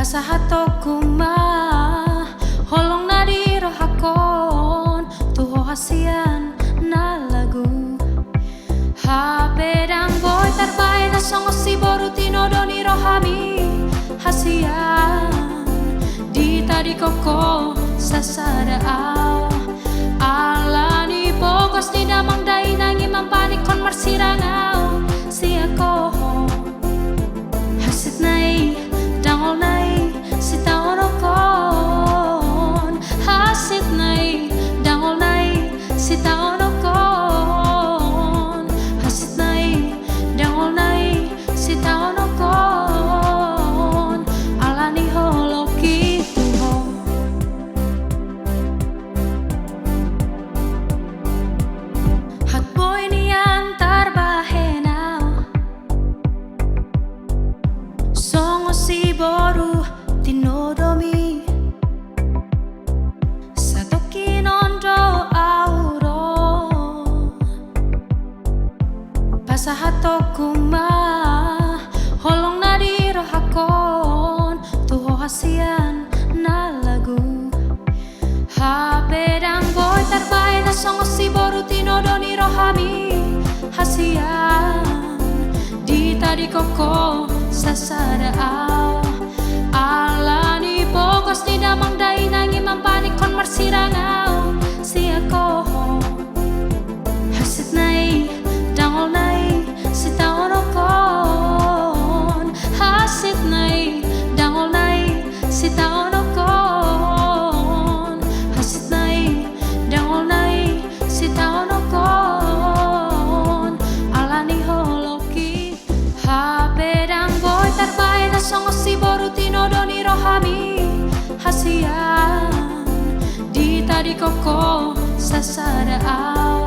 Pasahato kuma holong na di rohakon tuho hasian na lagu habedang boy tarbay na songo si boru tinodoni rohami hasian di tadi koko sasada aw alani pokos di damang dai nangi mampanikon marsirangau si ako hasit nai dangol nai si taonokon hasit nai dangol nai si taonokon hasit nai dangol nai si taonokon alani holoki tuho hat boy ni antar bahenau songo si boru tinodomi satoki nondo auro pasahato kuma holong na di rohakon tuho hasian na lagu habedang boy tarbay na songo si boru tinodoni rohami hasian di tadi koko sasada aw alani pokos di damang dai nangi mampanikon marsirangau si ako hasit nai dangol nai si taonokon hasit nai dangol nai si taonokon hasit nai dangol nai si taonokon alani holoki habedang boy tarbay na songo si boru tinodoni rohami hasian di tadi koko sasada aw